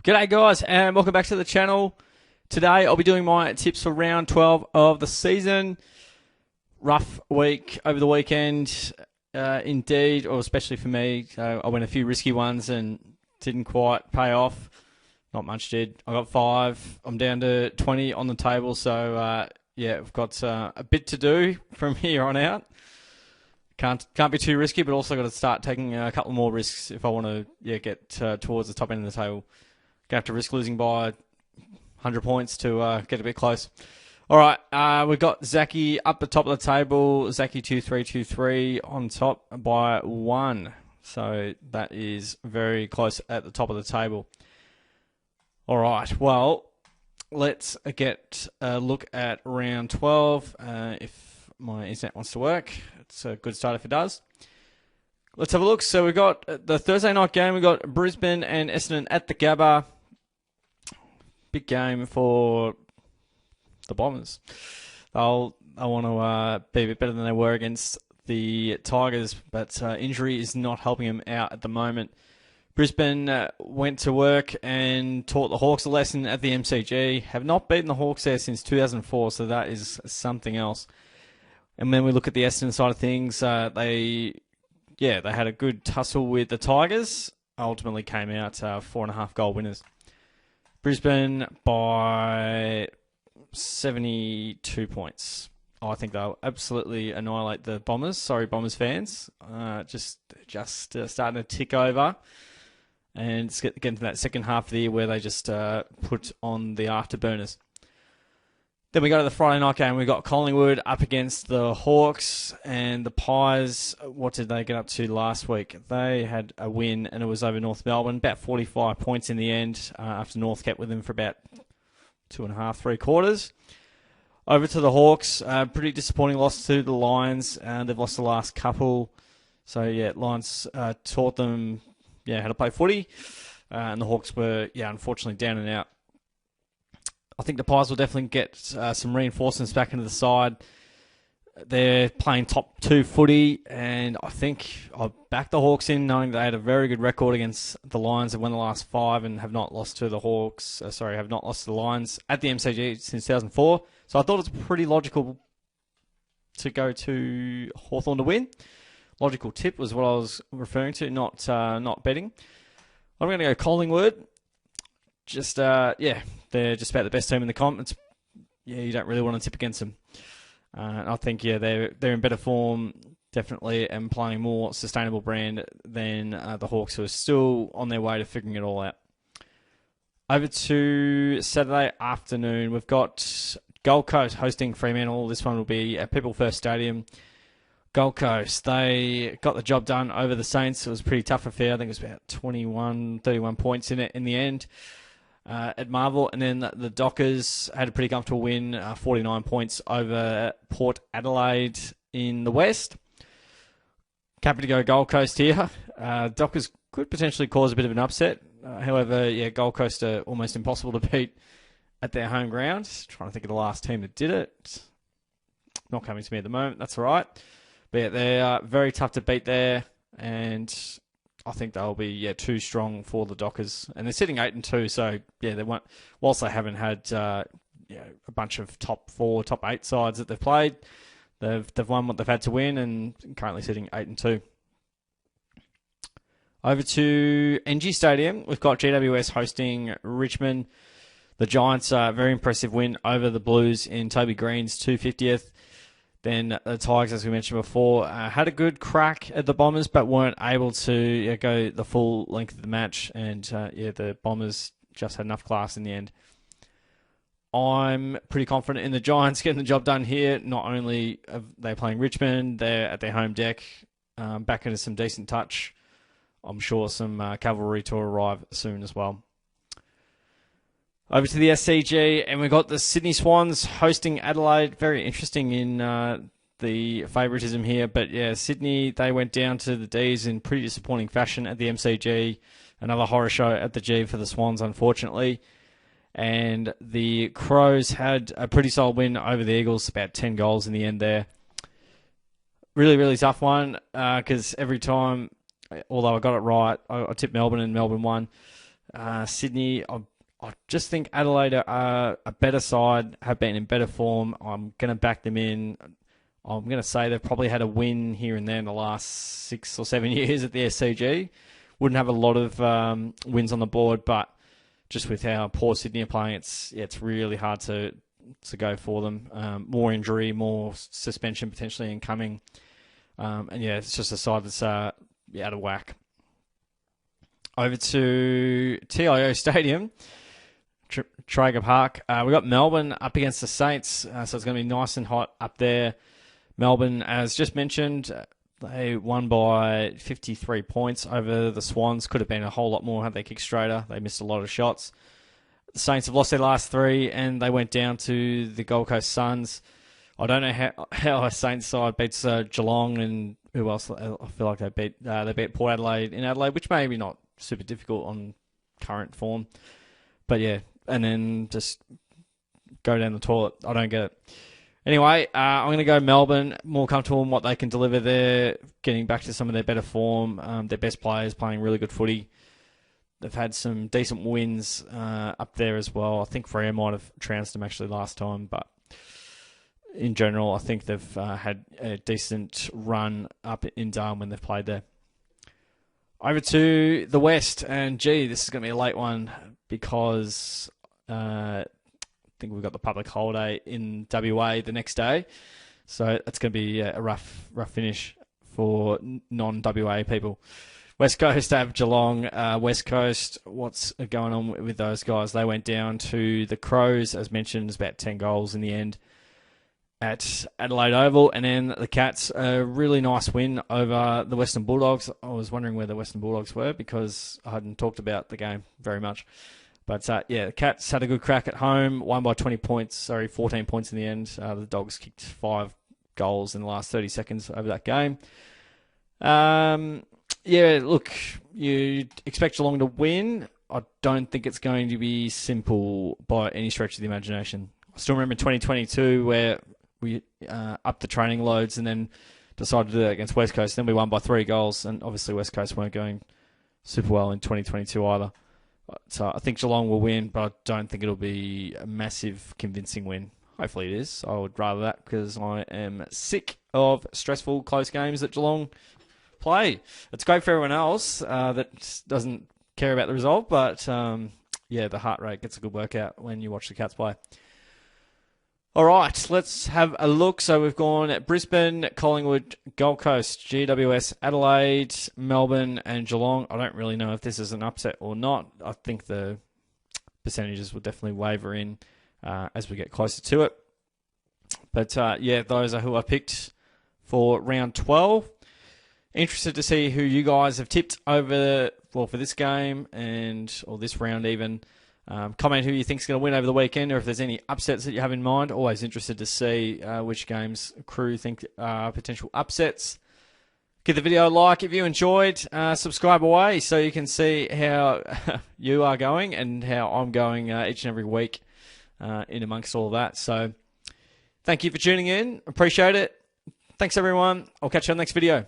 G'day guys and welcome back to the channel. Today I'll be doing my tips for round 12 of the season. Rough week over the weekend, indeed, or especially for me. I went a few risky ones and didn't quite pay off. Not much did. I got 5. I'm down to 20 on the table, so yeah, I've got a bit to do from here on out. Can't be too risky, but also got to start taking a couple more risks if I want to get towards the top end of the table. Gonna have to risk losing by 100 points to get a bit close. All right, we've got Zaki up the top of the table. Zaki 2323 on top by 1. So that is very close at the top of the table. All right, well, let's get a look at round 12. If my internet wants to work, it's a good start if it does. Let's have a look. So we've got the Thursday night game. We've got Brisbane and Essendon at the Gabba. Big game for the Bombers. I want to be a bit better than they were against the Tigers, but injury is not helping them out at the moment. Brisbane went to work and taught the Hawks a lesson at the MCG. Have not beaten the Hawks there since 2004, so that is something else. And then we look at the Essendon side of things. They had a good tussle with the Tigers. Ultimately came out 4.5 goal winners. Brisbane by 72 points. I think they'll absolutely annihilate the Bombers. Sorry, Bombers fans. Just starting to tick over. And it's getting to that second half of the year where they just put on the afterburners. Then we go to the Friday night game. We got Collingwood up against the Hawks and the Pies. What did they get up to last week? They had a win and it was over North Melbourne. About 45 points in the end after North kept with them for about 2.5, 3 quarters. Over to the Hawks. Pretty disappointing loss to the Lions. They've lost the last couple. So, yeah, Lions taught them how to play footy. And the Hawks were, unfortunately down and out. I think the Pies will definitely get some reinforcements back into the side. They're playing top 2 footy, and I think I'll back the Hawks in, knowing they had a very good record against the Lions. They've won the last 5 and have not lost to the have not lost to the Lions at the MCG since 2004. So I thought it was pretty logical to go to Hawthorn to win. Logical tip was what I was referring to, not betting. I'm going to go Collingwood. They're just about the best team in the comp. You don't really want to tip against them. I think, they're in better form, definitely, and playing more sustainable brand than the Hawks, who are still on their way to figuring it all out. Over to Saturday afternoon, we've got Gold Coast hosting Fremantle. This one will be at People First Stadium. Gold Coast, they got the job done over the Saints. It was a pretty tough affair. I think it was about 31 points in it in the end. At Marvel, and then the Dockers had a pretty comfortable win, 49 points over Port Adelaide in the West. Happy to go Gold Coast here. Dockers could potentially cause a bit of an upset. However, Gold Coast are almost impossible to beat at their home ground. Trying to think of the last team that did it. Not coming to me at the moment. That's all right. But they're very tough to beat there, and I think they'll be too strong for the Dockers, and they're sitting 8-2. So they won't. Whilst they haven't had a bunch of top 4, top 8 sides that they've played, they've won what they've had to win, and currently sitting 8-2. Over to NG Stadium, we've got GWS hosting Richmond. The Giants, very impressive win over the Blues in Toby Green's 250th. Then the Tigers, as we mentioned before, had a good crack at the Bombers, but weren't able to go the full length of the match. And the Bombers just had enough class in the end. I'm pretty confident in the Giants getting the job done here. Not only are they playing Richmond, they're at their home deck, back into some decent touch. I'm sure some cavalry to arrive soon as well. Over to the SCG, and we've got the Sydney Swans hosting Adelaide. Very interesting in the favouritism here. But Sydney, they went down to the Ds in pretty disappointing fashion at the MCG. Another horror show at the G for the Swans, unfortunately. And the Crows had a pretty solid win over the Eagles, about 10 goals in the end there. Really, really tough one, because every time, although I got it right, I tipped Melbourne and Melbourne won. Sydney, I just think Adelaide are a better side, have been in better form. I'm going to back them in. I'm going to say they've probably had a win here and there in the last 6 or 7 years at the SCG. Wouldn't have a lot of wins on the board, but just with how poor Sydney are playing, it's really hard to go for them. More injury, more suspension potentially incoming. And yeah, it's just a side that's out of whack. Over to TIO Stadium, Traeger Park. We got Melbourne up against the Saints, so it's going to be nice and hot up there. Melbourne, as just mentioned, they won by 53 points over the Swans. Could have been a whole lot more had they kicked straighter. They missed a lot of shots. The Saints have lost their last 3, and they went down to the Gold Coast Suns. I don't know how a Saints side beats Geelong, and who else? I feel like they beat Port Adelaide in Adelaide, which maybe not super difficult on current form. But yeah, and then just go down the toilet. I don't get it. Anyway, I'm going to go Melbourne, more comfortable in what they can deliver there, getting back to some of their better form. Their best players playing really good footy. They've had some decent wins up there as well. I think Freo might have trounced them actually last time, but in general, I think they've had a decent run up in Darwin when they've played there. Over to the West, and gee, this is going to be a late one because I think we've got the public holiday in WA the next day, so it's going to be a rough finish for non-WA people. West Coast have Geelong. West Coast, what's going on with those guys? They went down to the Crows, as mentioned, it's about 10 goals in the end at Adelaide Oval, and then the Cats, a really nice win over the Western Bulldogs. I was wondering where the Western Bulldogs were because I hadn't talked about the game very much. But yeah, the Cats had a good crack at home, won by 14 points in the end. The Dogs kicked 5 goals in the last 30 seconds over that game. Yeah, look, you expect Geelong to win. I don't think it's going to be simple by any stretch of the imagination. I still remember 2022 where we upped the training loads and then decided to do that against West Coast. Then we won by 3 goals, and obviously West Coast weren't going super well in 2022 either. So I think Geelong will win, but I don't think it'll be a massive, convincing win. Hopefully it is. I would rather that because I am sick of stressful, close games that Geelong play. It's great for everyone else that doesn't care about the result, but yeah, the heart rate gets a good workout when you watch the Cats play. All right, let's have a look. So we've gone at Brisbane, Collingwood, Gold Coast, GWS, Adelaide, Melbourne, and Geelong. I don't really know if this is an upset or not. I think the percentages will definitely waver in as we get closer to it. But yeah, those are who I picked for round 12. Interested to see who you guys have tipped over for this game or this round even. Comment who you think is going to win over the weekend, or if there's any upsets that you have in mind. Always interested to see which games crew think are potential upsets. Give the video a like if you enjoyed. Subscribe away so you can see how you are going and how I'm going each and every week in amongst all of that. So thank you for tuning in. Appreciate it. Thanks, everyone. I'll catch you on the next video.